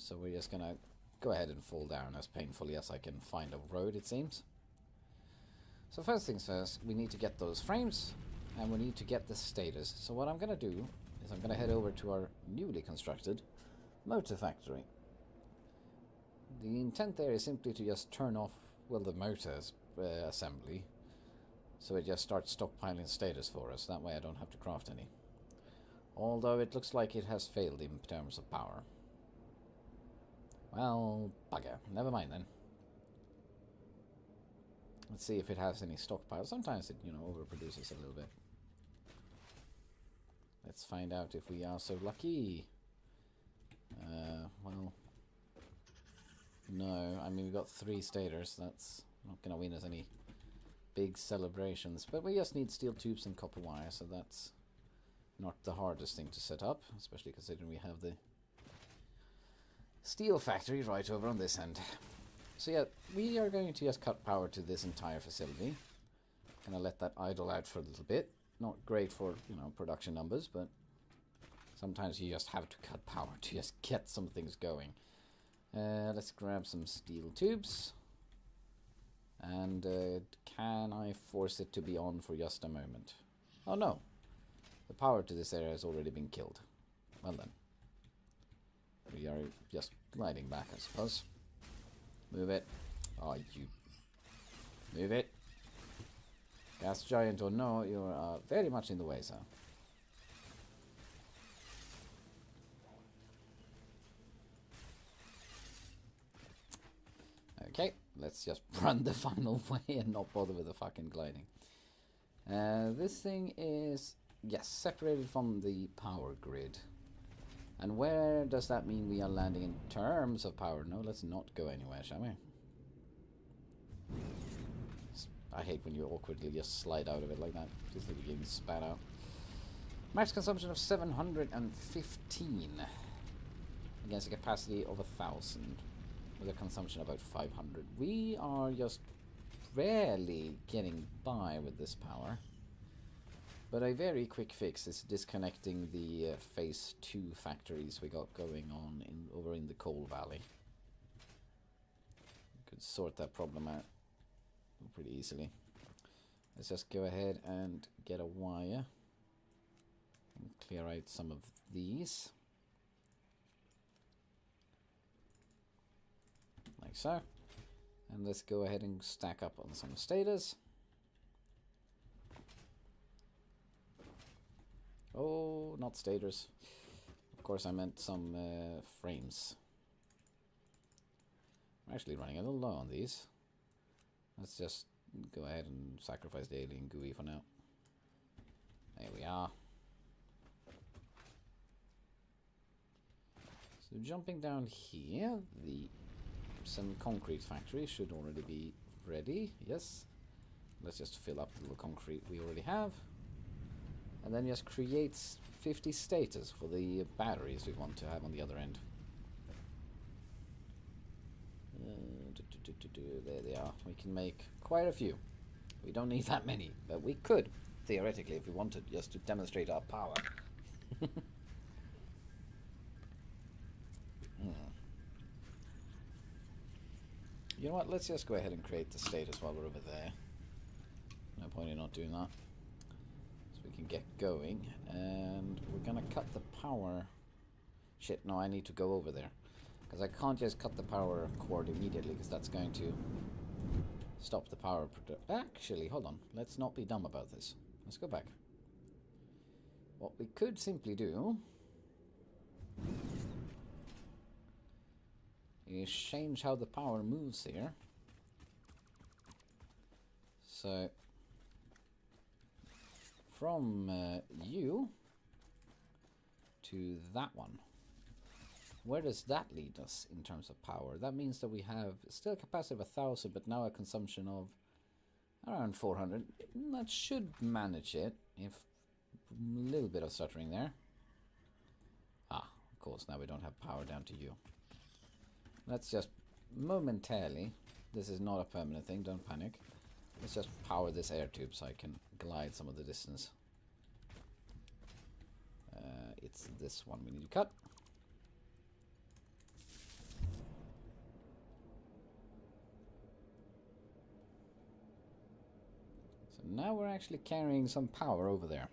So we're just gonna go ahead and fall down as painfully as I can find a road, it seems. So first things first, we need to get those frames, and we need to get the status. So what I'm gonna do is I'm gonna head over to our newly constructed motor factory. The intent there is simply to just turn off, well, the motor's assembly, so it just starts stockpiling status for us. That way I don't have to craft any. Although it looks like it has failed in terms of power. Well, bugger. Never mind then. Let's see if it has any stockpile. Sometimes it, you know, overproduces a little bit. Let's find out if we are so lucky. Well... No, I mean, we've got 3 stators. That's not going to win us any big celebrations. But we just need steel tubes and copper wire, so that's not the hardest thing to set up, especially considering we have the steel factory right over on this end. So yeah, we are going to just cut power to this entire facility. Gonna let that idle out for a little bit. Not great for, you know, production numbers, but sometimes you just have to cut power to just get some things going. Let's grab some steel tubes. And can I force it to be on for just a moment? Oh no. The power to this area has already been killed. Well then. We are just gliding back, I suppose. Move it. Oh, you. Move it. Gas giant or no, you're very much in the way, sir. Okay, let's just run the final way and not bother with the fucking gliding. This thing is, yes, separated from the power grid. And where does that mean we are landing in terms of power? No, let's not go anywhere, shall we? I hate when you awkwardly just slide out of it like that. Just like you're getting spat out. Max consumption of 715 against a capacity of 1,000 with a consumption of about 500. We are just rarely getting by with this power. But a very quick fix is disconnecting the phase 2 factories we got going on over in the coal valley. Could sort that problem out pretty easily. Let's just go ahead and get a wire and clear out some of these. Like so. And let's go ahead and stack up on some stators. Oh, not stators. Of course I meant some frames. I'm actually running a little low on these. Let's just go ahead and sacrifice the alien GUI for now. There we are. So jumping down here, some concrete factory should already be ready. Yes. Let's just fill up the little concrete we already have. And then just creates 50 status for the batteries we want to have on the other end. There they are. We can make quite a few. We don't need that many, but we could, theoretically, if we wanted, just to demonstrate our power. You know what, let's just go ahead and create the status while we're over there. No point in not doing that. So we can get going. And we're gonna cut the power... Shit, no, I need to go over there. Because I can't just cut the power cord immediately, because that's going to stop the power... Actually, hold on. Let's not be dumb about this. Let's go back. What we could simply do... is change how the power moves here. So from you to that one. Where does that lead us in terms of power? That means that we have still a capacity of 1,000, but now a consumption of around 400. That should manage it, if a little bit of stuttering there. Ah, of course, now we don't have power down to you. Let's just momentarily, this is not a permanent thing, don't panic. Let's just power this air tube so I can glide some of the distance. It's this one we need to cut. Now we're actually carrying some power over there.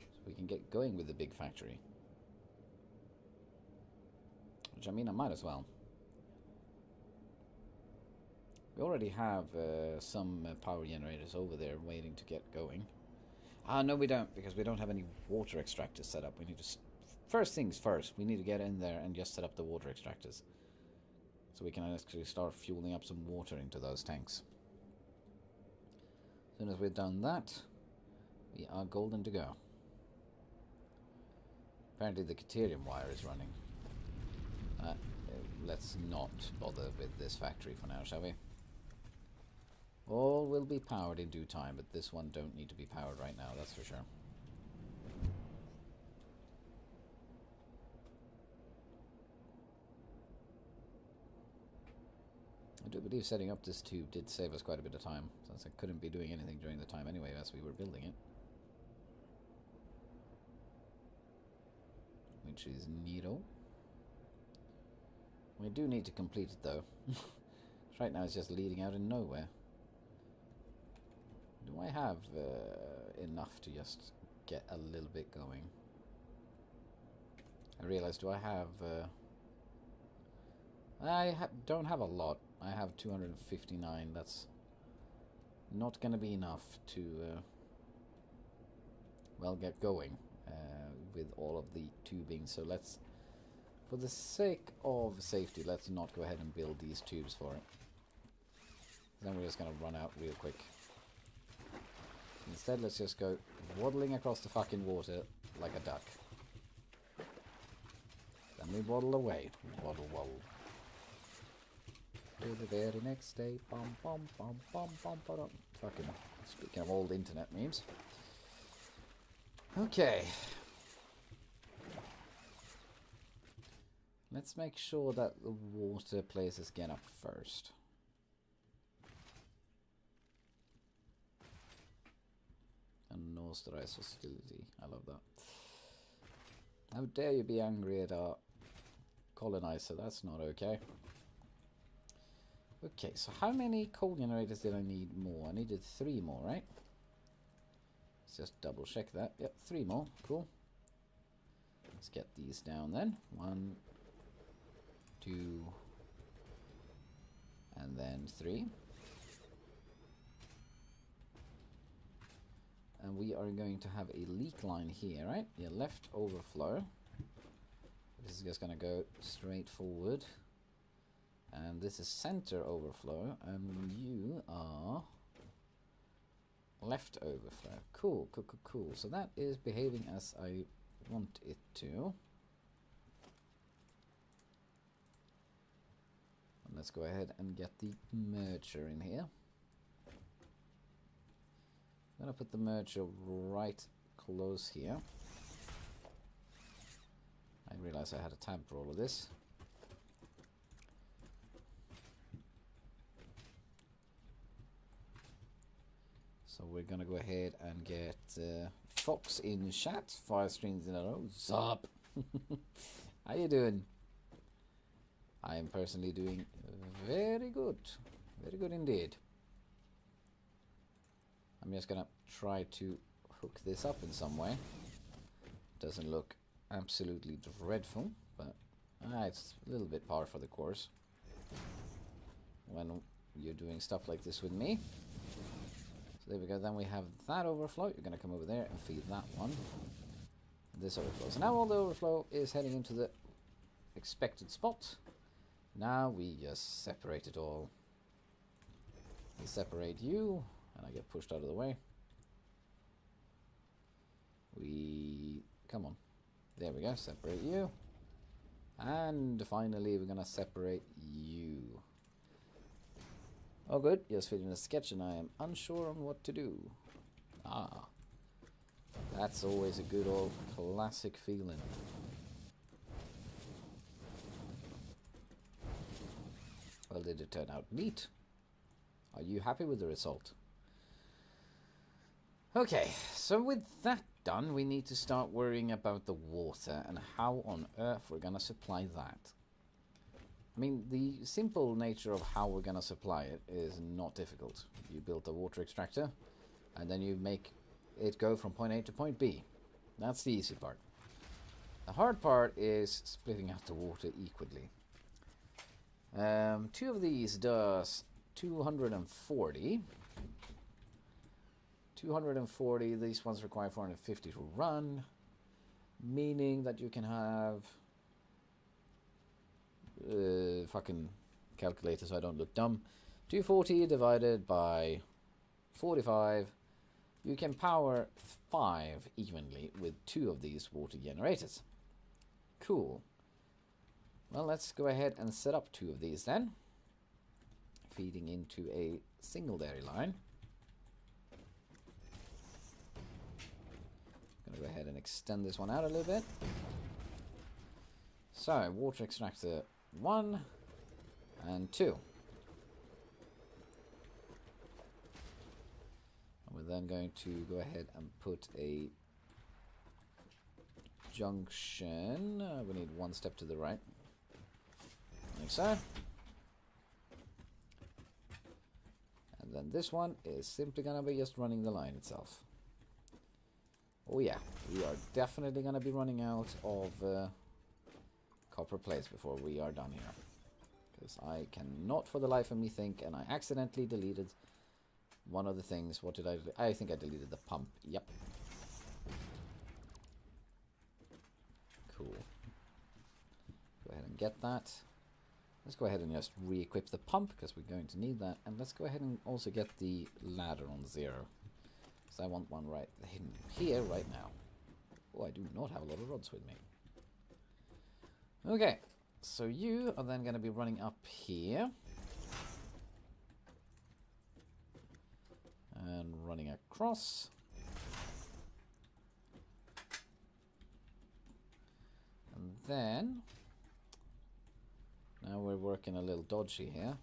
So we can get going with the big factory. Which, I mean, I might as well. We already have some power generators over there waiting to get going. Ah, no we don't, because we don't have any water extractors set up. We need to... First things first, we need to get in there and just set up the water extractors. So we can actually start fueling up some water into those tanks. As soon as we've done that, we are golden to go. Apparently the Caterium wire is running. Let's not bother with this factory for now, shall we? All will be powered in due time, but this one don't need to be powered right now, that's for sure. I do believe setting up this tube did save us quite a bit of time, since I couldn't be doing anything during the time anyway as we were building it. Which is neato. We do need to complete it though. Right now it's just leading out in nowhere. Do I have enough to just get a little bit going? I realized, do I have... don't have a lot. I have 259. That's not going to be enough to, well, get going with all of the tubing. So let's, for the sake of safety, let's not go ahead and build these tubes for it. Then we're just going to run out real quick. Instead, let's just go waddling across the fucking water like a duck. Then we waddle away. Waddle, waddle. To the very next day. Bum, bum, bum, bum, bum, bum. Fucking, speaking of old internet memes. Okay. Let's make sure that the water places get up first. And Nostrai's hostility. I love that. How dare you be angry at our colonizer? That's not okay. Okay, so how many coal generators did I need more? I needed 3 more, right? Let's just double check that. Yep, 3 more. Cool. Let's get these down then. 1, 2, and then 3. And we are going to have a leak line here, right? Yeah, left overflow. This is just going to go straight forward. And this is center overflow, and you are left overflow. Cool, cool, cool, cool. So that is behaving as I want it to. And let's go ahead and get the merger in here. I'm gonna put the merger right close here. I realized I had a tab for all of this. So we're gonna go ahead and get Fox in chat, 5 streams in a row. Zup! How you doing? I am personally doing very good indeed. I'm just gonna try to hook this up in some way. Doesn't look absolutely dreadful, but it's a little bit par for the course when you're doing stuff like this with me. So there we go, then we have that overflow. You're going to come over there and feed that one. This overflow. So now all the overflow is heading into the expected spot. Now we just separate it all. We separate you, and I get pushed out of the way. Come on. There we go, separate you. And finally we're going to separate you. Oh good, just feeding a sketch and I am unsure on what to do. Ah. That's always a good old classic feeling. Well, did it turn out neat? Are you happy with the result? Okay, so with that done, we need to start worrying about the water and how on earth we're gonna supply that. I mean, the simple nature of how we're gonna supply it is not difficult. You built a water extractor, And then you make it go from point A to point B. That's the easy part. The hard part is splitting out the water equally. 2 of these does 240. 240, these ones require 450 to run, meaning that you can have fucking calculator so I don't look dumb. 240 divided by 45, you can power 5 evenly with 2 of these water generators. Cool. Well, let's go ahead and set up 2 of these then, feeding into a single dairy line. Go ahead and extend this one out a little bit. So, water extractor 1 and 2. And we're then going to go ahead and put a junction. We need 1 step to the right. Like so. And then this one is simply going to be just running the line itself. Oh yeah, we are definitely going to be running out of copper plates before we are done here. Because I cannot for the life of me think, and I accidentally deleted one of the things. What did I do? I think I deleted the pump. Yep. Cool. Go ahead and get that. Let's go ahead and just re-equip the pump, because we're going to need that. And let's go ahead and also get the ladder on 0. So I want one right here, right now. Oh, I do not have a lot of rods with me. Okay, so you are then going to be running up here. And running across. And then, now we're working a little dodgy here.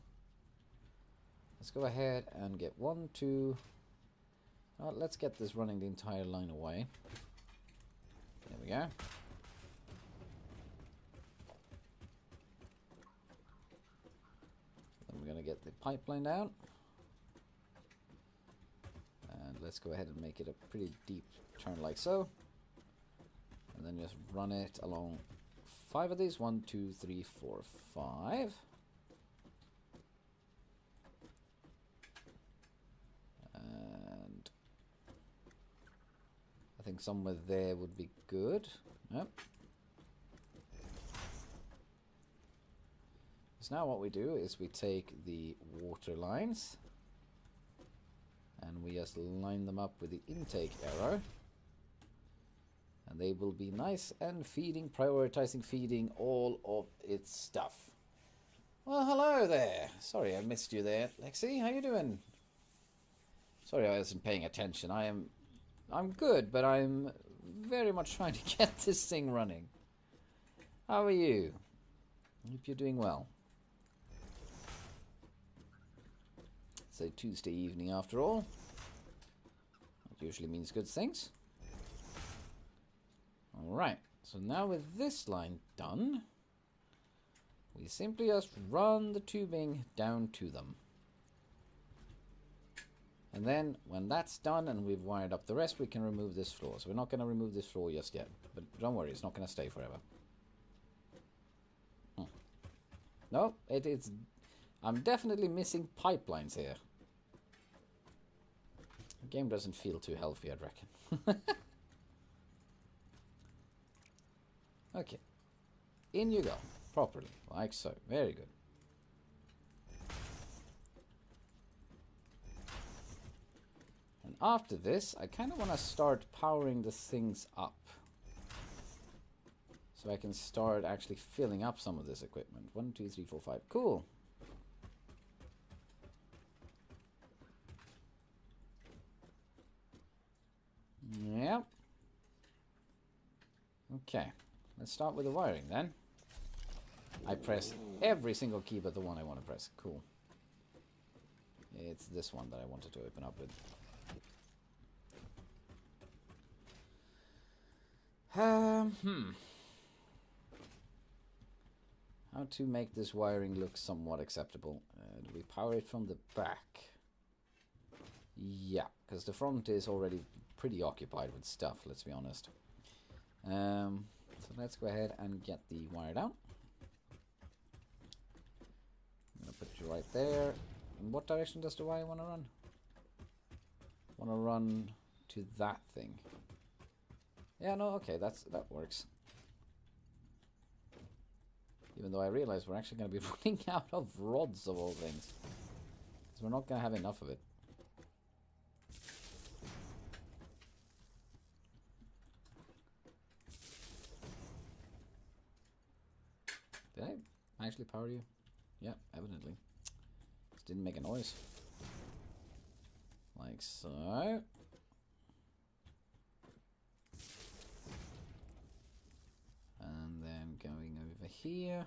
Let's go ahead and get 1, 2... let's get this running the entire line away. There we go. Then we're going to get the pipeline down. And let's go ahead and make it a pretty deep turn like so. And then just run it along 5 of these. 1, 2, 3, 4, 5. I think somewhere there would be good. Yep. So now what we do is we take the water lines and we just line them up with the intake arrow. And they will be nice and feeding, prioritizing feeding all of its stuff. Well, hello there. Sorry I missed you there, Lexi. How you doing? Sorry I wasn't paying attention. I'm good, but I'm very much trying to get this thing running. How are you? Hope you're doing well. It's a Tuesday evening after all. That usually means good things. Alright, so now with this line done, we simply just run the tubing down to them. And then, when that's done and we've wired up the rest, we can remove this floor. So we're not going to remove this floor just yet. But don't worry, it's not going to stay forever. No, it's... I'm definitely missing pipelines here. The game doesn't feel too healthy, I'd reckon. Okay. In you go. Properly. Like so. Very good. And after this, I kind of want to start powering the things up. So I can start actually filling up some of this equipment. 1, 2, 3, 4, 5. Cool. Yep. Okay. Let's start with the wiring then. I press every single key but the one I want to press. Cool. It's this one that I wanted to open up with. How to make this wiring look somewhat acceptable? Do we power it from the back? Yeah, because the front is already pretty occupied with stuff, let's be honest. So let's go ahead and get the wire down. I'm going to put you right there. In what direction does the wire want to run? Want to run to that thing. Yeah, no, okay, that works. Even though I realize we're actually going to be running out of rods of all things. Because we're not going to have enough of it. Did I actually power you? Yeah, evidently. Just didn't make a noise. Like so. And then going over here.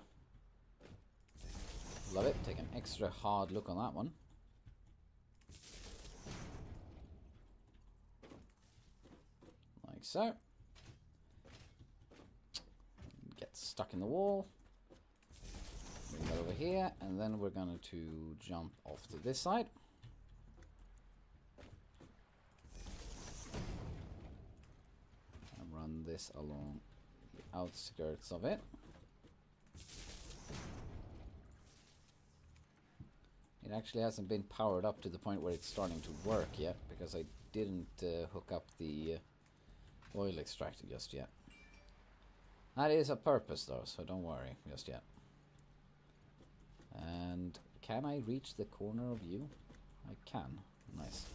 Love it. Take an extra hard look on that one. Like so. Get stuck in the wall. Bring that over here. And then we're going to jump off to this side. And run this along the outskirts of it. It actually hasn't been powered up to the point where it's starting to work yet, because I didn't hook up the oil extractor just yet. That is a purpose though, so don't worry just yet. And can I reach the corner of you? I can. Nice.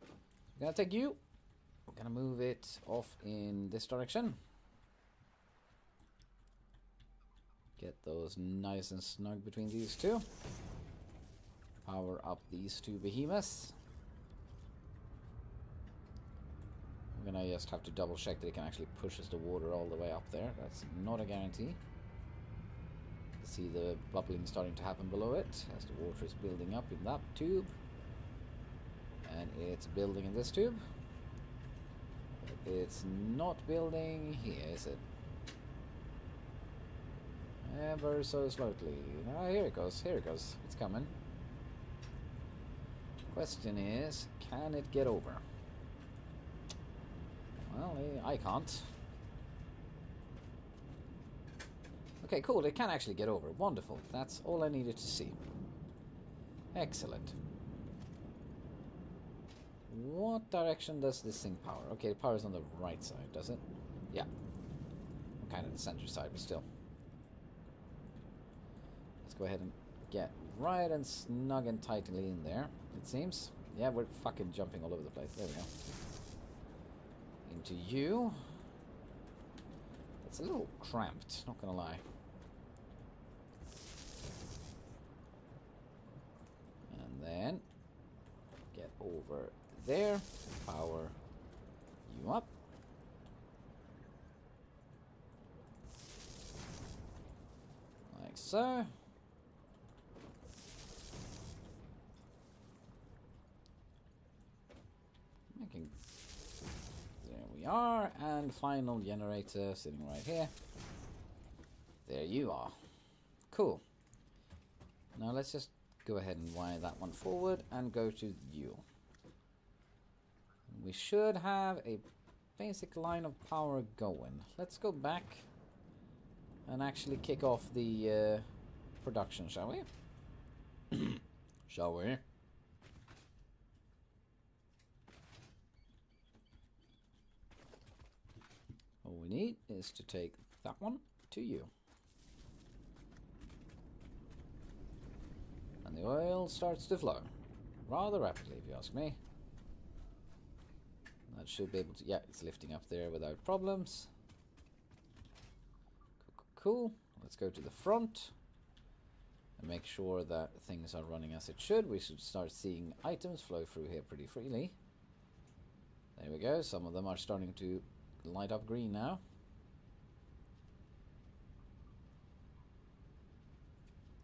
I'm gonna take you. We're gonna move it off in this direction. Get those nice and snug between these two. Power up these two behemoths. I'm gonna just have to double check that it can actually pushes the water all the way up there. That's not a guarantee. See the bubbling starting to happen below it as the water is building up in that tube. And it's building in this tube. But it's not building here, is it? Ever so slowly. Ah, here it goes, here it goes. It's coming. Question is, can it get over? Well, I can't. Okay, cool, it can actually get over. Wonderful. That's all I needed to see. Excellent. What direction does this thing power? Okay, it powers on the right side, does it? Yeah. Kind of the center side, but still. Let's go ahead and get right and snug and tightly in there, it seems. Yeah, we're fucking jumping all over the place. There we go. Into you. It's a little cramped, not gonna lie. And then get over there. Power you up. Like so. Making. There we are. And final generator sitting right here. There you are. Cool. Now let's just go ahead and wire that one forward and go to you. We should have a basic line of power going. Let's go back and actually kick off the production, shall we? Shall we? All we need is to take that one to you. And the oil starts to flow. Rather rapidly, if you ask me. That should be able to... Yeah, it's lifting up there without problems. Cool. Let's go to the front. And make sure that things are running as it should. We should start seeing items flow through here pretty freely. There we go. Some of them are starting to light up green now.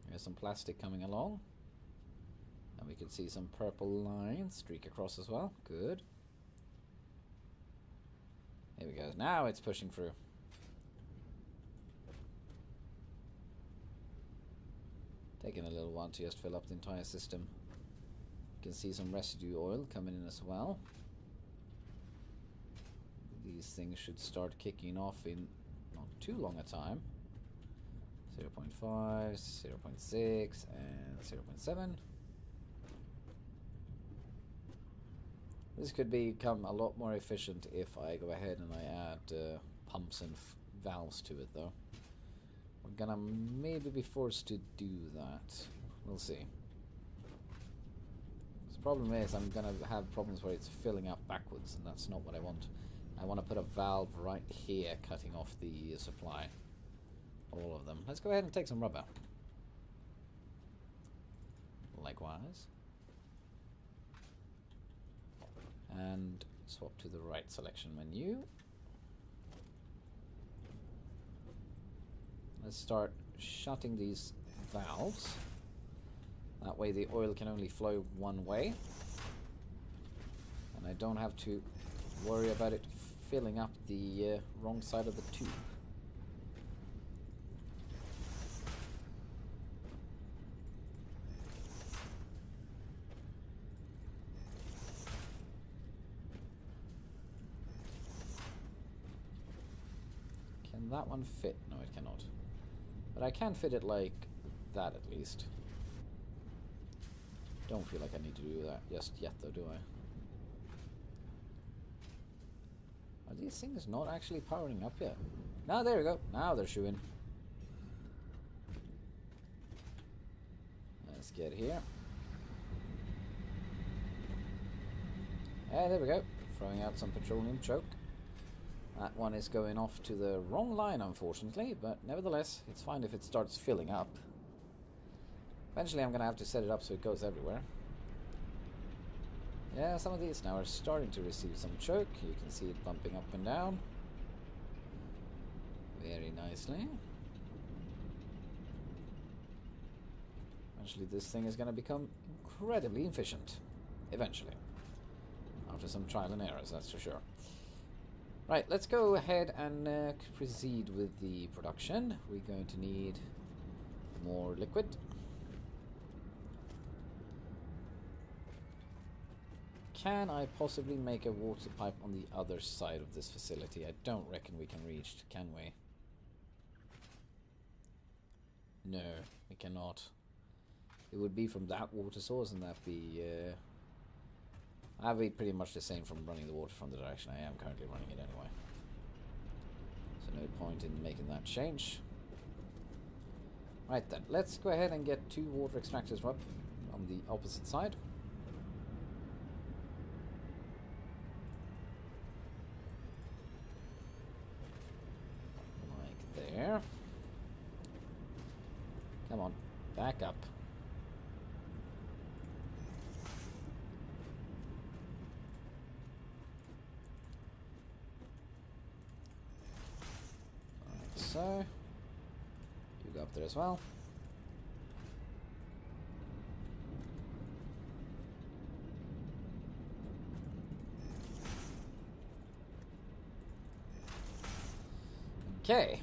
There's some plastic coming along. And we can see some purple lines streak across as well. Good. Here we go. Now it's pushing through. Taking a little while to just fill up the entire system. You can see some residue oil coming in as well. These things should start kicking off in not too long a time. 0.5, 0.6, and 0.7. This could become a lot more efficient if I go ahead and I add pumps and valves to it, though. We're gonna maybe be forced to do that. We'll see. The problem is I'm gonna have problems where it's filling up backwards, and that's not what I want. I want to put a valve right here cutting off the supply. All of them. Let's go ahead and take some rubber. Likewise. And swap to the right selection menu. Let's start shutting these valves. That way the oil can only flow one way. And I don't have to worry about it filling up the wrong side of the tube. Can that one fit? No, it cannot. But I can fit it like that at least. Don't feel like I need to do that just yet though, do I? Are these things not actually powering up yet? Now there we go. Now they're shooing. Let's get here. There we go. Throwing out some petroleum choke. That one is going off to the wrong line, unfortunately, but nevertheless, it's fine if it starts filling up. Eventually I'm going to have to set it up so it goes everywhere. Yeah, some of these now are starting to receive some choke. You can see it bumping up and down. Very nicely. Eventually this thing is going to become incredibly efficient. Eventually. After some trial and errors, that's for sure. Right, let's go ahead and proceed with the production. We're going to need more liquid. Can I possibly make a water pipe on the other side of this facility? I don't reckon we can reach, can we? No, we cannot. It would be from that water source, and that'd be pretty much the same from running the water from the direction I am currently running it anyway. So no point in making that change. Right then, let's go ahead and get 2 water extractors up on the opposite side. Like there. Come on, back up. So, you go up there as well. Okay.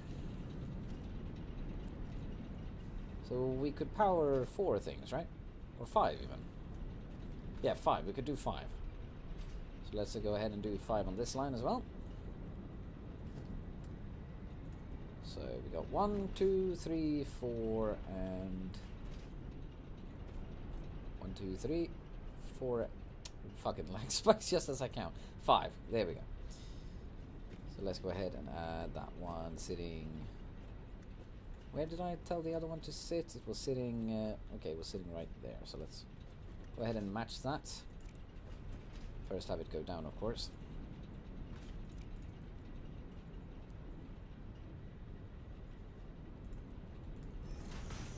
So we could power 4 things, right? Or 5 even. Yeah, 5. We could do 5. So let's go ahead and do 5 on this line as well. So we got 1, 2, 3, 4, and 1, 2, 3, 4. Fucking lag spikes just as I count. 5. There we go. So let's go ahead and add that one sitting. Where did I tell the other one to sit? It was sitting. Okay, it was sitting right there. So let's go ahead and match that. First, have it go down, of course.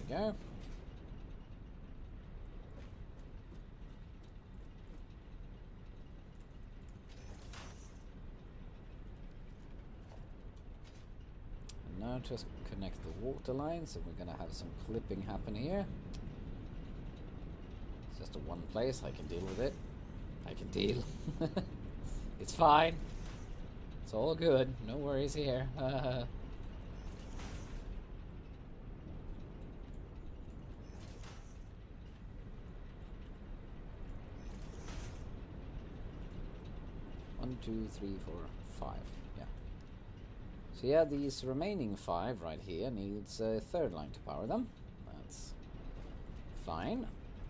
Go. And now just connect the water line, so we're going to have some clipping happen here. It's just a one place, I can deal with it. I can deal. It's fine. It's all good, no worries here. 1, 2, 3, 4, 5. Yeah. So yeah, these remaining 5 right here needs a third line to power them. That's fine.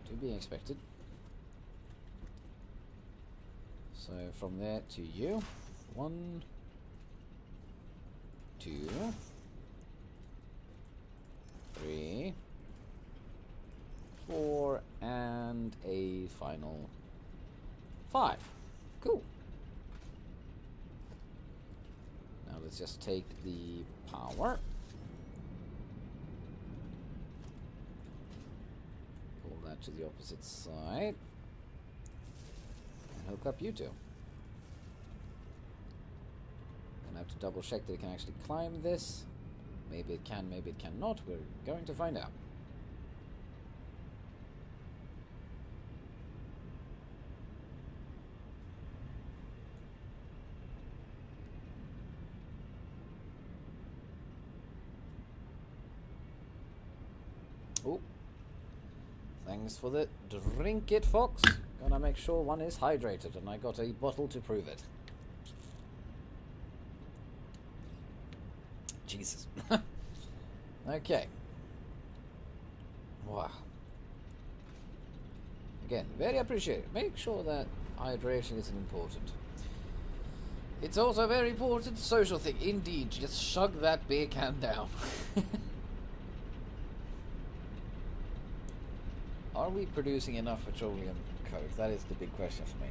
To be expected. So from there to you. 1, 2, 3, 4, and a final 5. Cool. Now let's just take the power. Pull that to the opposite side. And hook up you two. And I have to double check that it can actually climb this. Maybe it can, maybe it cannot. We're going to find out. Oh, thanks for the drink it, Fox. Gonna make sure one is hydrated, and I got a bottle to prove it. Jesus. Okay. Wow. Again, very appreciated. Make sure that hydration isn't important. It's also a very important social thing. Indeed, just shug that beer can down. Are we producing enough petroleum coke? That is the big question for me.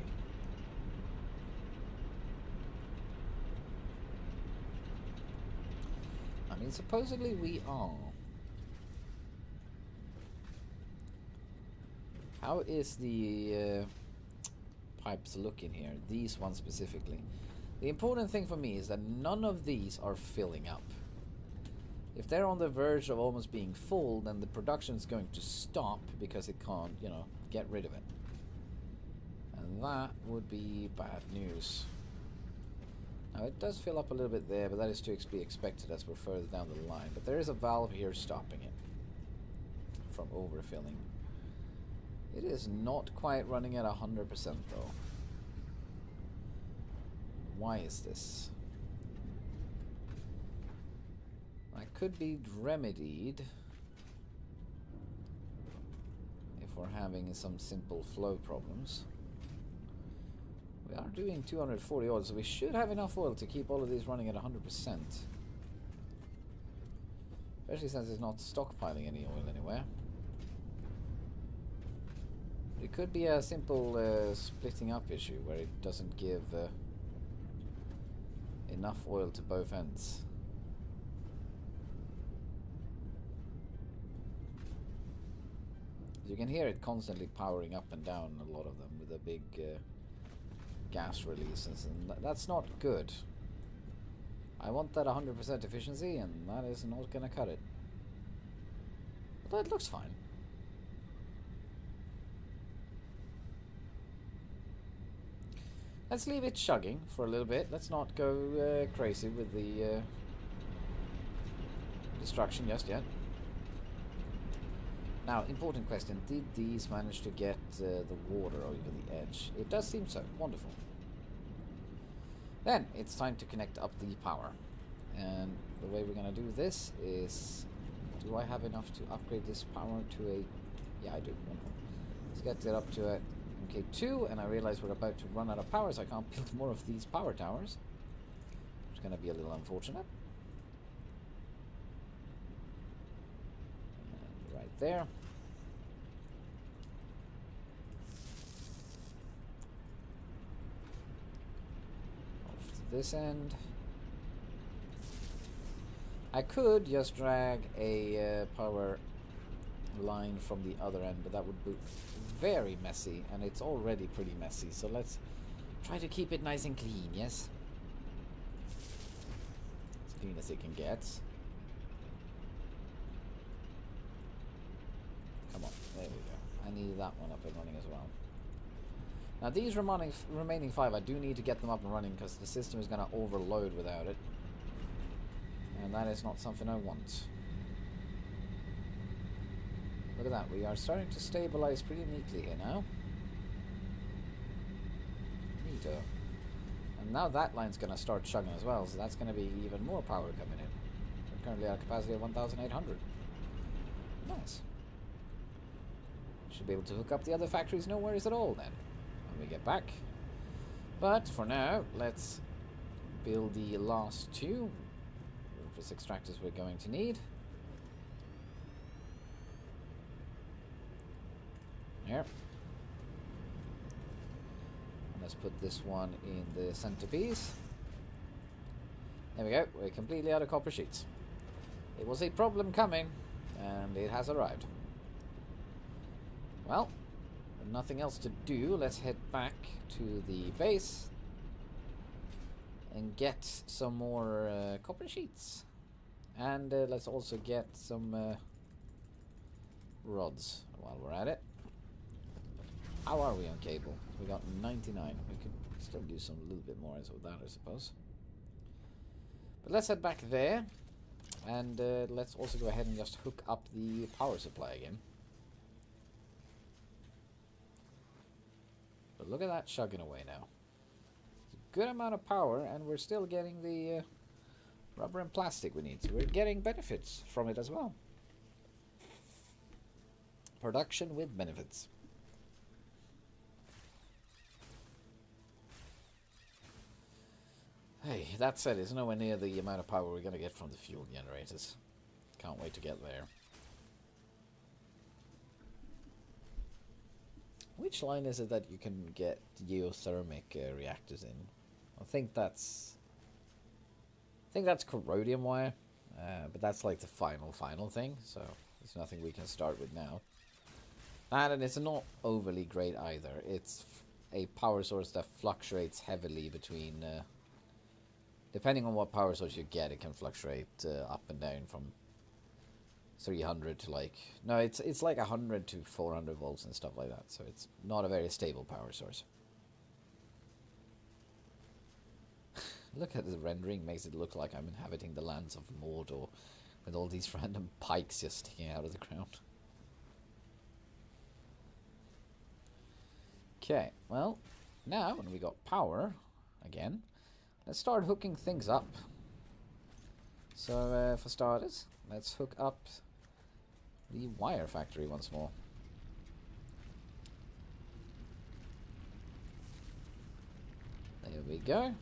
I mean, supposedly we are. How is the pipes looking here? These ones specifically. The important thing for me is that none of these are filling up. If they're on the verge of almost being full, then the production's going to stop because it can't, you know, get rid of it. And that would be bad news. Now it does fill up a little bit there, but that is to be expected as we're further down the line. But there is a valve here stopping it from overfilling. It is not quite running at 100% though. Why is this? That could be remedied if we're having some simple flow problems. We are doing 240 oil, so we should have enough oil to keep all of these running at 100%. Especially since it's not stockpiling any oil anywhere. It could be a simple splitting up issue where it doesn't give enough oil to both ends. You can hear it constantly powering up and down, a lot of them, with a big gas releases, and that's not good. I want that 100% efficiency, and that is not going to cut it. Although it looks fine. Let's leave it chugging for a little bit. Let's not go crazy with the destruction just yet. Now, important question. Did these manage to get the water over the edge? It does seem so. Wonderful. Then, it's time to connect up the power. And the way we're going to do this is... Do I have enough to upgrade this power to a... Yeah, I do. Wonderful. Let's get it up to a MK2, and I realize we're about to run out of power, so I can't build more of these power towers. Which is going to be a little unfortunate. And right there. Off to this end. I could just drag a power line from the other end, but that would be very messy, and it's already pretty messy, so let's try to keep it nice and clean, yes? As clean as it can get. Come on, there we go. I need that one up and running as well. Now these remaining 5, I do need to get them up and running because the system is going to overload without it. And that is not something I want. Look at that, we are starting to stabilize pretty neatly here now. Neato. And now that line's going to start chugging as well, so that's going to be even more power coming in. We're currently at a capacity of 1,800. Nice. Should be able to hook up the other factories, no worries at all then, when we get back. But for now, let's build the last two ruthless extractors we're going to need. Here. And let's put this one in the centerpiece. There we go, we're completely out of copper sheets. It was a problem coming, and it has arrived. Well, with nothing else to do, let's head back to the base and get some more copper sheets. And let's also get some rods while we're at it. How are we on cable? We got 99. We could still do some a little bit more with that, I suppose. But let's head back there. And let's also go ahead and just hook up the power supply again. But look at that chugging away now. It's a good amount of power, and we're still getting the rubber and plastic we need. So we're getting benefits from it as well. Production with benefits. Hey, that said, it's nowhere near the amount of power we're going to get from the fuel generators. Can't wait to get there. Which line is it that you can get geothermic reactors in? I think that's corrodium wire, but that's like the final thing. So there's nothing we can start with now. And it's not overly great either. It's a power source that fluctuates heavily between. Depending on what power source you get, it can fluctuate up and down from 300 to like... No, it's like 100 to 400 volts and stuff like that. So it's not a very stable power source. Look at the rendering. Makes it look like I'm inhabiting the lands of Mordor with all these random pikes just sticking out of the ground. Okay, well, now when we got power again, let's start hooking things up. So for starters, let's hook up the wire factory once more. There we go.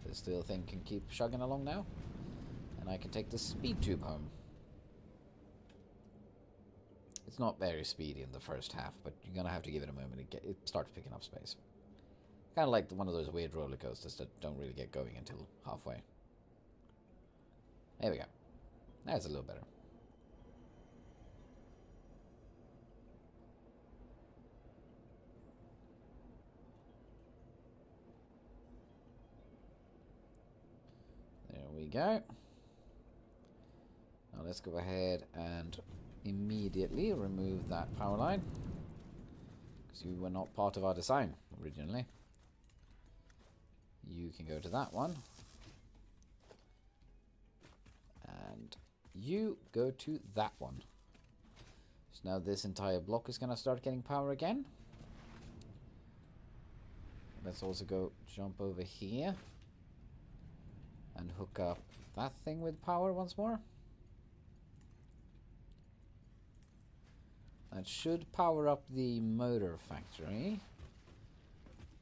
This little thing can keep chugging along now. And I can take the speed tube home. It's not very speedy in the first half, but you're going to have to give it a moment to it starts picking up space. Kind of like one of those weird roller coasters that don't really get going until halfway. There we go. That's a little better. There we go. Now let's go ahead and immediately remove that power line, because you were not part of our design originally. You can go to that one. And you go to that one. So now this entire block is going to start getting power again. Let's also go jump over here and hook up that thing with power once more. That should power up the motor factory.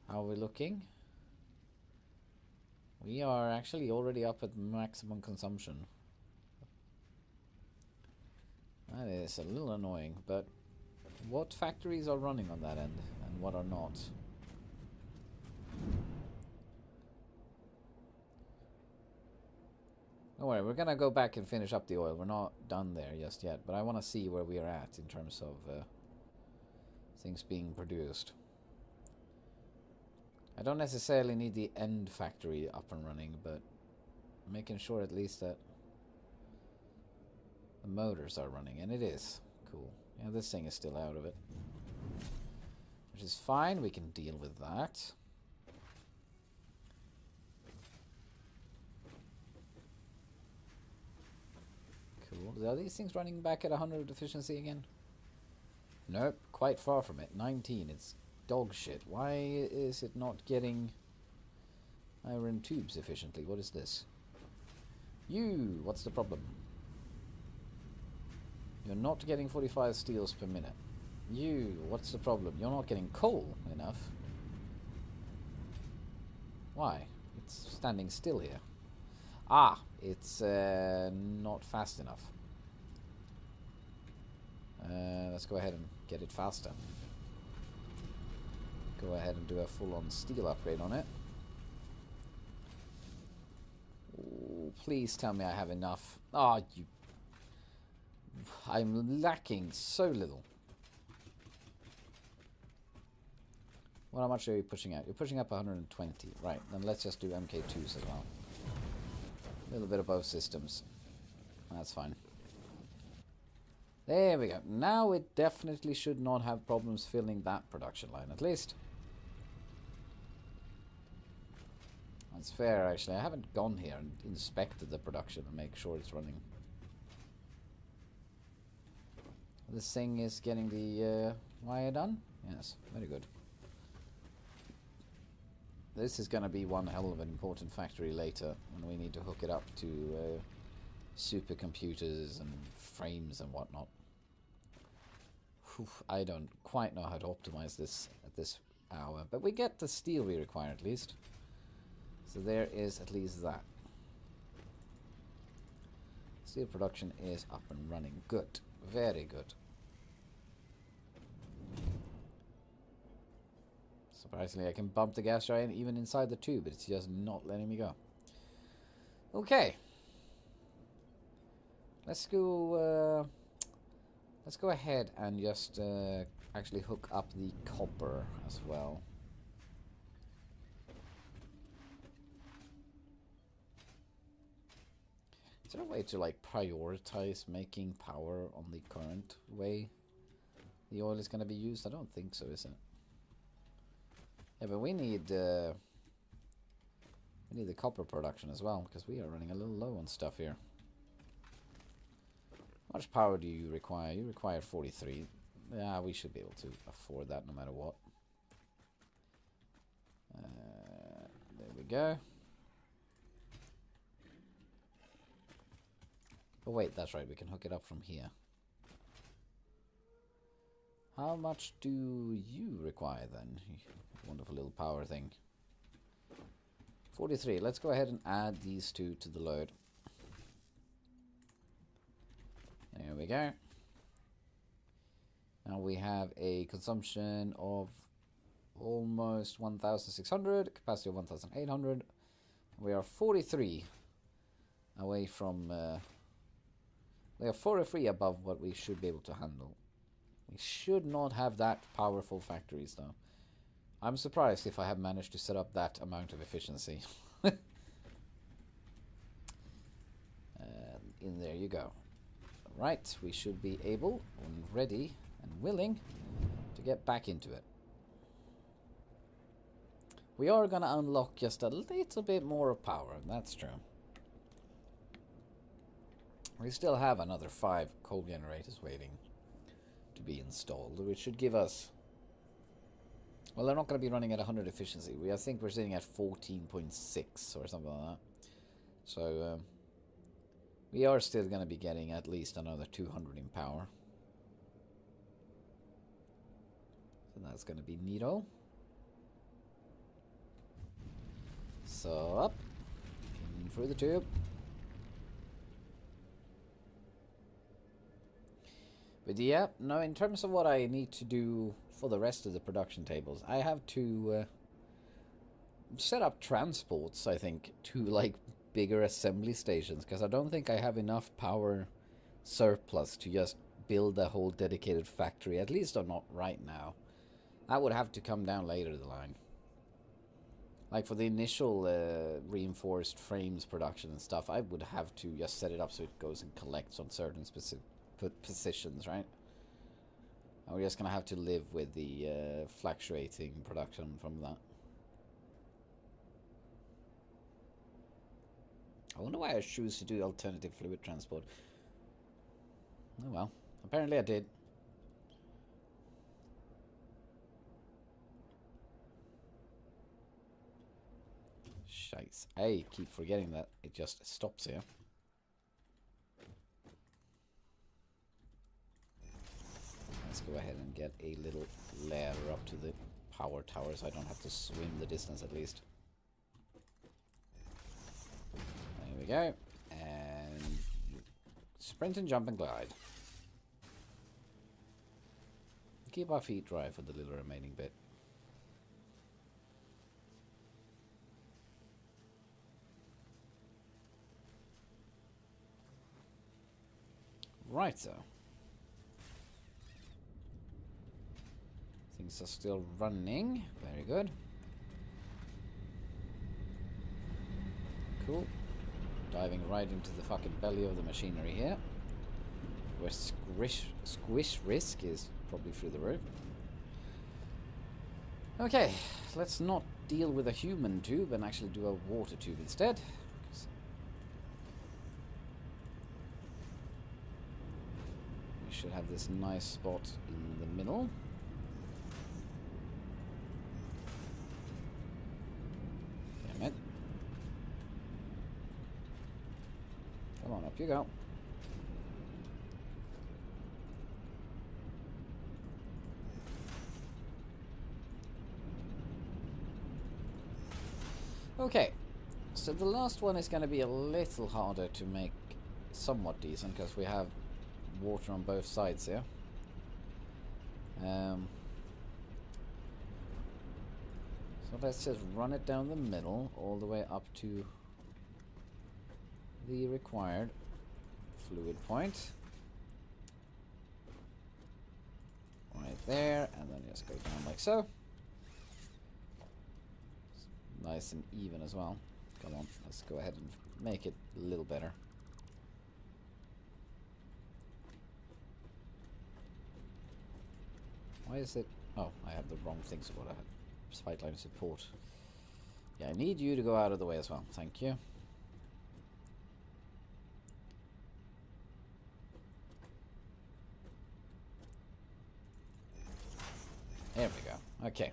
How are we looking? We are actually already up at maximum consumption. That is a little annoying, but what factories are running on that end and what are not? Don't worry, we're gonna go back and finish up the oil. We're not done there just yet, but I want to see where we are at in terms of things being produced. I don't necessarily need the end factory up and running, but making sure at least that the motors are running, and it is. Cool. Yeah, this thing is still out of it, which is fine. We can deal with that. Cool. Are these things running back at 100 efficiency again? Nope, quite far from it. 19. It's dog shit. Why is it not getting Iron tubes efficiently. What is this? You! What's the problem? You're not getting 45 steels per minute. You! What's the problem? You're not getting coal enough. Why? It's standing still here. Ah! It's not fast enough. Let's go ahead and get it faster. Go ahead and do a full-on steel upgrade on it. Ooh, please tell me I have enough. Ah, you... I'm lacking so little. Well, how much are you pushing out? You're pushing up 120. Right, then let's just do MK2s as well. A little bit of both systems. That's fine. There we go. Now it definitely should not have problems filling that production line, at least. That's fair, actually. I haven't gone here and inspected the production and make sure it's running. This thing is getting the wire done? Yes, very good. This is going to be one hell of an important factory later when we need to hook it up to supercomputers and frames and whatnot. Whew, I don't quite know how to optimize this at this hour, but we get the steel we require at least. So there is at least that. Steel production is up and running. Good. Very good. Surprisingly, I can bump the gas giant even inside the tube, but it's just not letting me go. Okay. Let's go ahead and just actually hook up the copper as well. Is there a way to like prioritize making power on the current way the oil is going to be used? I don't think so, is it? Yeah, but we need the copper production as well, because we are running a little low on stuff here. How much power do you require? You require 43. Yeah, we should be able to afford that no matter what. There we go. Oh wait, that's right, we can hook it up from here. How much do you require then? Wonderful little power thing. 43. Let's go ahead and add these two to the load. There we go. Now we have a consumption of almost 1,600, capacity of 1,800. We are 43 away from... we are 43 above what we should be able to handle. We should not have that powerful factories though. I'm surprised if I have managed to set up that amount of efficiency. In there you go. Right, we should be able and ready and willing to get back into it. We are going to unlock just a little bit more of power, that's true. We still have another 5 coal generators waiting to be installed, which should give us... Well, they're not going to be running at 100 efficiency. I think we're sitting at 14.6 or something like that. So, we are still going to be getting at least another 200 in power. So that's going to be neato. So, up. In through the tube. But yeah, no, in terms of what I need to do for the rest of the production tables, I have to set up transports, I think, to like bigger assembly stations, because I don't think I have enough power surplus to just build a whole dedicated factory, at least not right now. That would have to come down later the line. Like for the initial reinforced frames production and stuff, I would have to just set it up so it goes and collects on certain specific positions, right? And we're just gonna have to live with the fluctuating production from that. I wonder why I choose to do alternative fluid transport. Oh well, apparently I did. Shites. I keep forgetting that it just stops here. Let's go ahead and get a little ladder up to the power tower so I don't have to swim the distance at least. There we go. And sprint and jump and glide. Keep our feet dry for the little remaining bit. Right, so. Things are still running. Very good. Cool. Diving right into the fucking belly of the machinery here. Where squish risk is probably through the roof. Okay, let's not deal with a human tube and actually do a water tube instead. We should have this nice spot in the middle. Damn it. Come on, up you go. Okay, so the last one is going to be a little harder to make somewhat decent because we have water on both sides here. So let's just run it down the middle all the way up to the required fluid point. Right there, and then just go down like so. Nice and even as well. Come on, let's go ahead and make it a little better. Why is it... Oh, I have the wrong things of what I had. Spikeline support. Yeah, I need you to go out of the way as well. Thank you. There we go. Okay.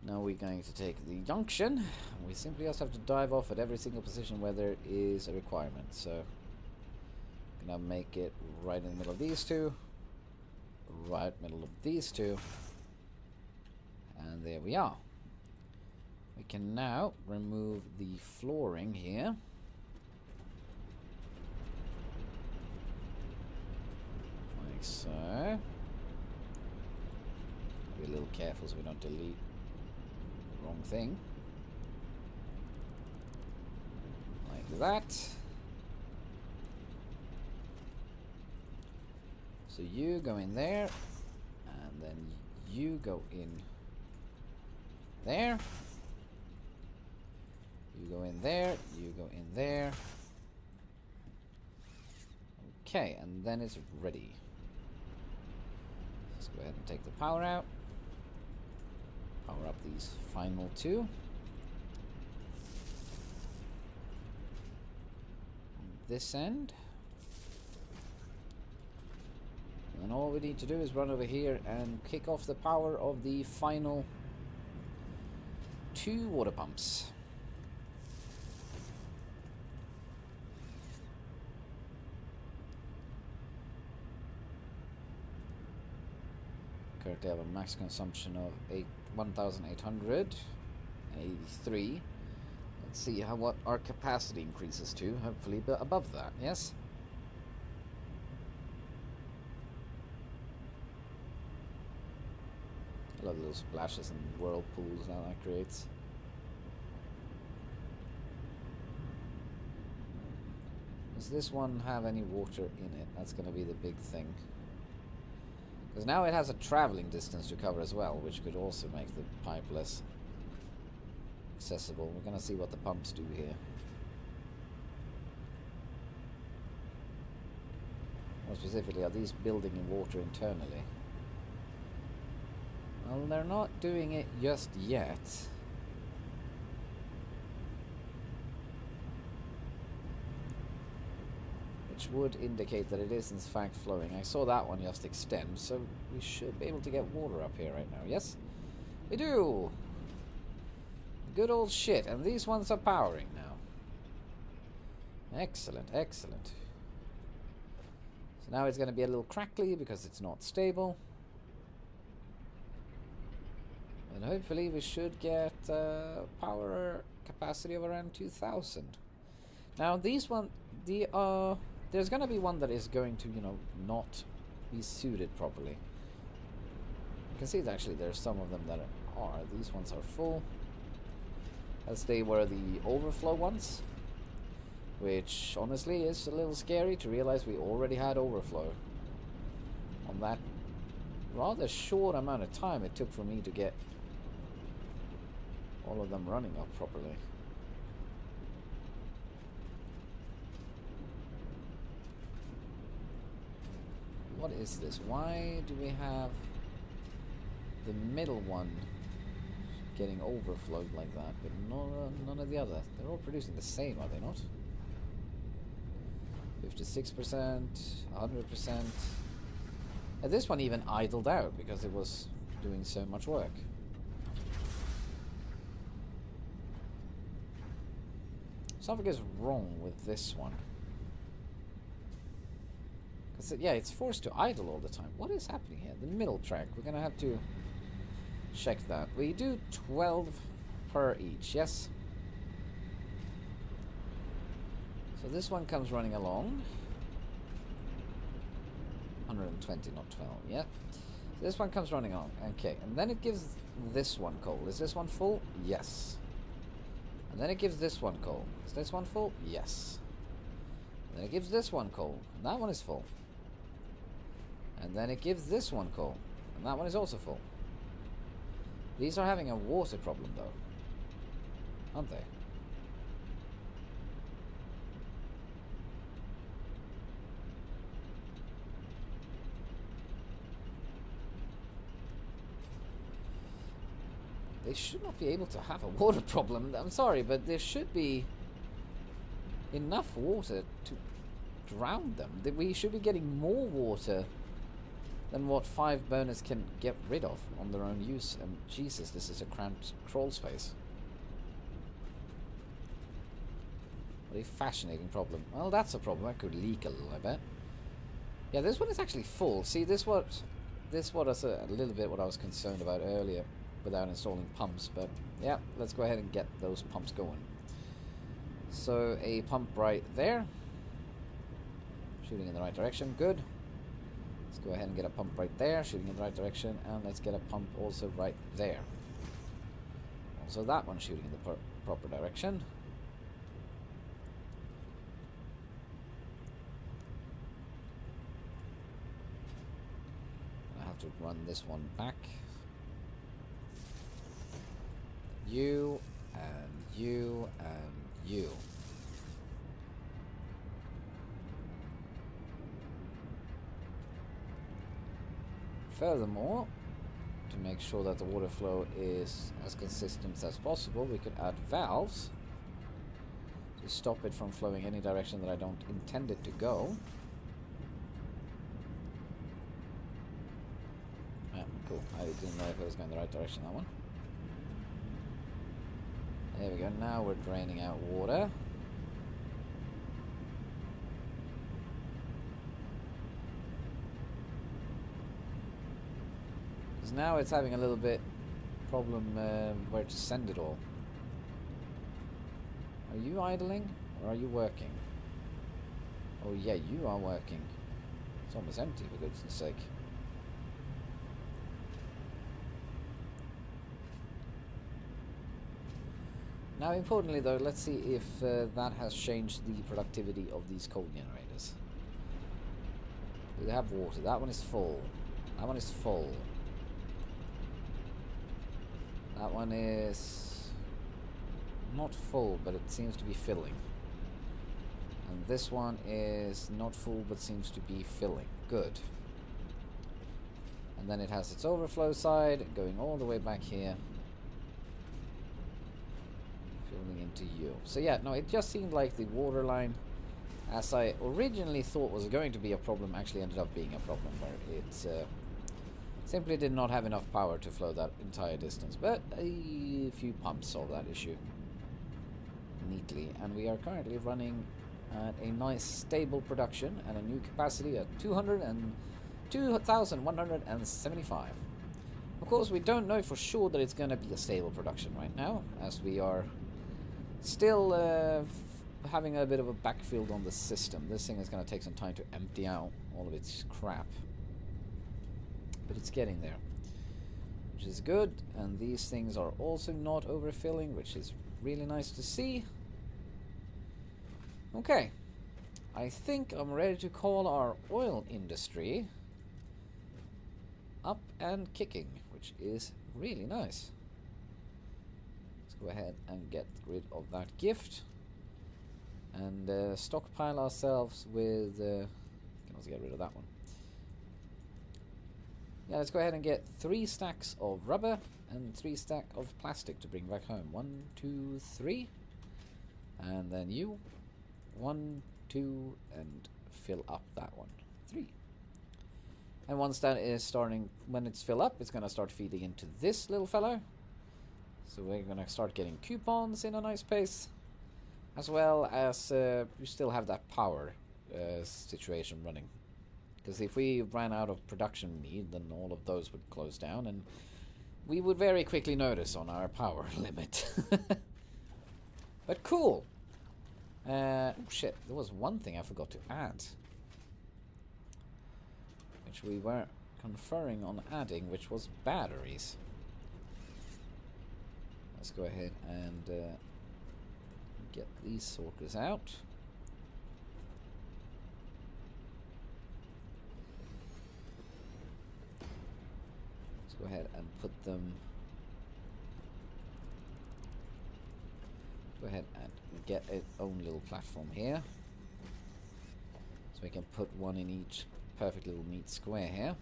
Now we're going to take the junction. We simply just have to dive off at every single position where there is a requirement. So, gonna make it right in the middle of these two, right middle of these two, and there we are. We can now remove the flooring here. Like so. Be a little careful so we don't delete wrong thing. Like that. So you go in there, and then you go in there. You go in there, you go in there. Okay, and then it's ready. Let's go ahead and take the power out. Power up these final two. On this end. And all we need to do is run over here and kick off the power of the final two water pumps. Currently have a max consumption of 1,883. Let's see what our capacity increases to. Hopefully above that, yes? I love those splashes and whirlpools now that creates. Does this one have any water in it? That's going to be the big thing. Because now it has a traveling distance to cover as well, which could also make the pipe less accessible. We're going to see what the pumps do here. More specifically, are these building in water internally? Well, they're not doing it just yet. Which would indicate that it is in fact flowing. I saw that one just extend, so we should be able to get water up here right now. Yes? We do! Good old shit. And these ones are powering now. Excellent, excellent. So now it's going to be a little crackly because it's not stable. And hopefully we should get power capacity of around 2000. Now these one, there's going to be one that is going to, you know, not be suited properly. You can see that actually there's some of them that are. These ones are full, as they were the overflow ones. Which, honestly, is a little scary to realize we already had overflow on that rather short amount of time it took for me to get all of them running up properly. What is this? Why do we have the middle one getting overflowed like that, but none of the other? They're all producing the same, are they not? 56%, 100%. And this one even idled out because it was doing so much work. Something is wrong with this one. Yeah, it's forced to idle all the time. What is happening here? The middle track. We're gonna have to check that. We do 12 per each, yes? So this one comes running along. 120, not 12, yeah. So this one comes running along, okay. And then it gives this one coal. Is this one full? Yes. And then it gives this one coal. Is this one full? Yes. And then it gives this one coal. And that one is full. And then it gives this one coal. And that one is also full. These are having a water problem though, aren't they? They should not be able to have a water problem. I'm sorry, but there should be enough water to drown them. We should be getting more water than what 5 burners can get rid of on their own use. And Jesus, this is a cramped crawl space. What a fascinating problem. Well, that's a problem. That could leak a little, I bet. Yeah, this one is actually full. See, this was a little bit what I was concerned about earlier without installing pumps. But yeah, let's go ahead and get those pumps going. So a pump right there. Shooting in the right direction. Good. Let's go ahead and get a pump right there, shooting in the right direction, and let's get a pump also right there. Also that one shooting in the proper direction. I have to run this one back. You, and you, and you. Furthermore, to make sure that the water flow is as consistent as possible, we could add valves to stop it from flowing any direction that I don't intend it to go. Yeah, cool. I didn't know if it was going the right direction, that one. There we go. Now we're draining out water. Now it's having a little bit problem where to send it all. Are you idling or are you working? Oh yeah, you are working. It's almost empty for goodness sake. Now importantly though, let's see if that has changed the productivity of these coal generators. Do they have water? That one is full. That one is full. That one is not full, but it seems to be filling. And this one is not full, but seems to be filling. Good. And then it has its overflow side, going all the way back here. Filling into you. So yeah, no, it just seemed like the water line, as I originally thought was going to be a problem, actually ended up being a problem where it's Simply did not have enough power to flow that entire distance, but a few pumps solve that issue neatly, and we are currently running at a nice stable production and a new capacity at 2,175. Of course, we don't know for sure that it's going to be a stable production right now, as we are still having a bit of a backfill on the system. This thing is going to take some time to empty out all of its crap. But it's getting there, which is good, and these things are also not overfilling, which is really nice to see. Okay, I think I'm ready to call our oil industry up and kicking, which is really nice. Let's go ahead and get rid of that gift and stockpile ourselves with can also get rid of that one. Yeah, let's go ahead and get 3 stacks of rubber and 3 stacks of plastic to bring back home. 1, 2, 3. And then you. 1, 2, and fill up that one. 3. And once that is starting, when it's filled up, it's going to start feeding into this little fellow. So we're going to start getting coupons in a nice pace. As well as we still have that power situation running. Because if we ran out of production need, then all of those would close down, and we would very quickly notice on our power limit. But cool. Oh shit, there was one thing I forgot to add, which we were conferring on adding, which was batteries. Let's go ahead and get these sorters out. Go ahead and put them. Go ahead and get its own little platform here, so we can put one in each perfect little neat square here.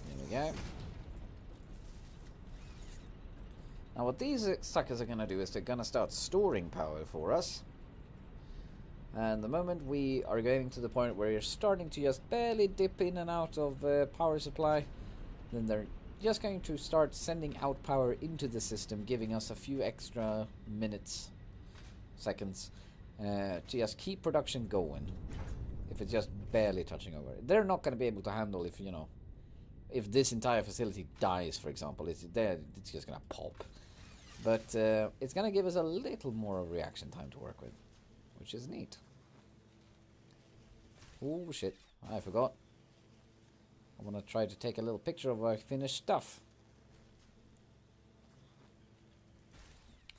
There we go. Now what these suckers are going to do is they're going to start storing power for us. And the moment we are getting to the point where you're starting to just barely dip in and out of power supply, then they're just going to start sending out power into the system, giving us a few extra minutes, seconds, to just keep production going. If it's just barely touching over. They're not going to be able to handle if, you know, if this entire facility dies, for example. It's just going to pop. But it's going to give us a little more of reaction time to work with, which is neat. Oh shit, I forgot. I want to try to take a little picture of our finished stuff.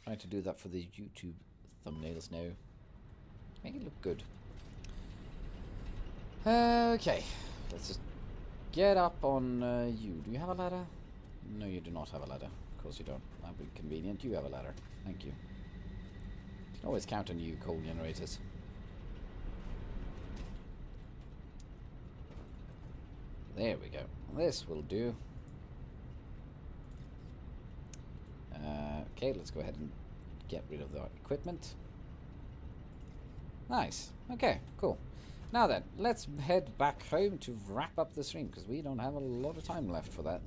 Trying to do that for the YouTube thumbnails now. Make it look good. Okay, let's just get up on you. Do you have a ladder? No, you do not have a ladder. Of course you don't. That would be convenient. You have a ladder. Thank you. Can always count on you, coal generators. There we go. This will do. Okay, let's go ahead and get rid of the equipment. Nice. Okay, cool. Now then, let's head back home to wrap up the stream, because we don't have a lot of time left for that.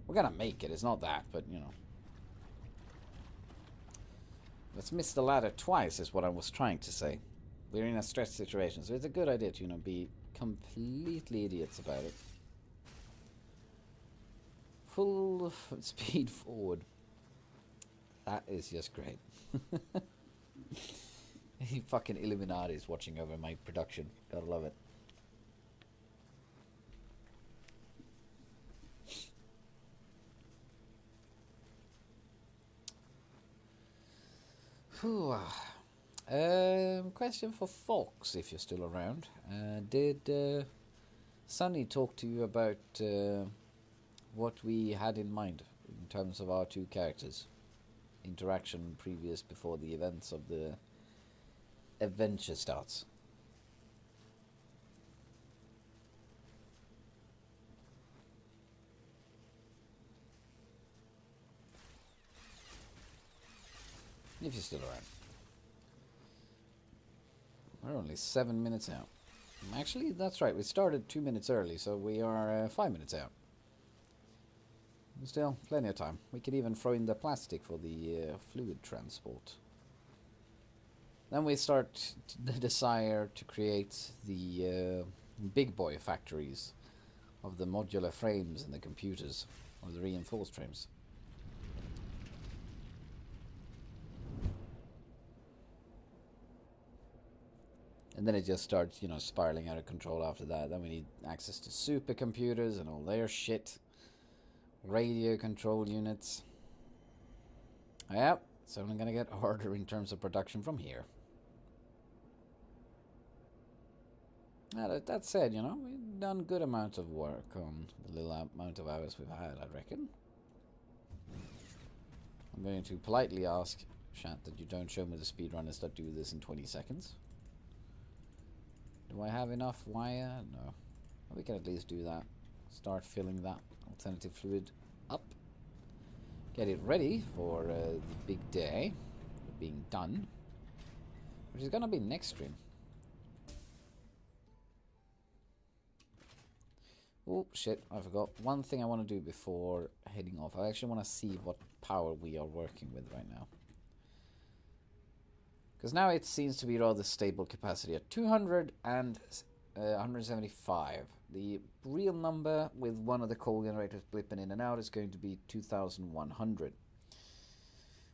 We're gonna make it, it's not that, but you know. Let's miss the ladder twice is what I was trying to say. We're in a stressed situation, so it's a good idea to, you know, be completely idiots about it. Full speed forward. That is just great. Fucking Illuminati is watching over my production. Gotta love it. Question for Fox, if you're still around. Did Sunny talk to you about what we had in mind in terms of our two characters? Interaction previous before the events of the adventure starts. if you're still around. We're only 7 minutes out. Actually, that's right. We started 2 minutes early, so we are 5 minutes out. Still, plenty of time. We could even throw in the plastic for the fluid transport. Then we start the desire to create the big boy factories of the modular frames and the computers, or the reinforced frames. And then it just starts, you know, spiraling out of control after that. Then we need access to supercomputers and all their shit. Radio control units. Yep, it's only going to get harder in terms of production from here. That said, you know, we've done good amount of work on the little amount of hours we've had, I reckon. I'm going to politely ask chat that you don't show me the speedrunners that do this in 20 seconds. Do I have enough wire? No. We can at least do that. Start filling that alternative fluid up. Get it ready for the big day being done, which is gonna be next stream. Oh shit, I forgot one thing I want to do before heading off. I actually want to see what power we are working with right now, because now it seems to be rather stable capacity at 200 and 175. The real number with one of the coal generators blipping in and out is going to be 2100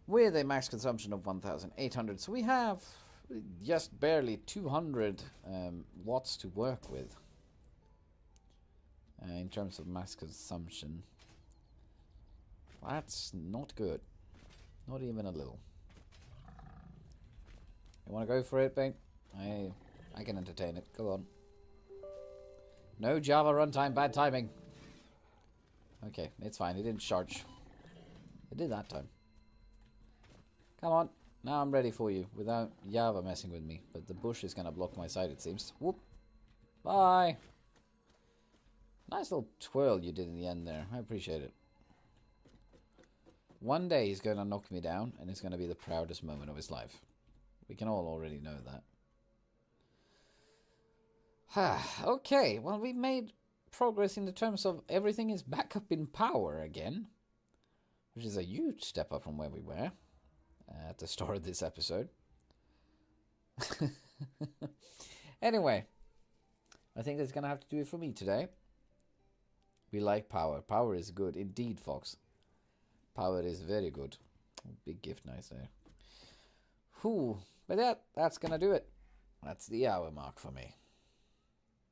with a max consumption of 1800. So we have just barely 200 watts to work with in terms of max consumption. That's not good, not even a little. You want to go for it, babe? I can entertain it. Go on. No Java runtime, bad timing. Okay, it's fine. It didn't charge. It did that time. Come on. Now I'm ready for you without Java messing with me. But the bush is going to block my sight, it seems. Whoop. Bye. Nice little twirl you did in the end there. I appreciate it. One day he's going to knock me down, and it's going to be the proudest moment of his life. We can all already know that. Okay, well, we've made progress in the terms of everything is back up in power again, which is a huge step up from where we were at the start of this episode. Anyway, I think that's going to have to do it for me today. We like power. Power is good. Indeed, Fox. Power is very good. Big gift nice there. Whew. But that's going to do it. That's the hour mark for me.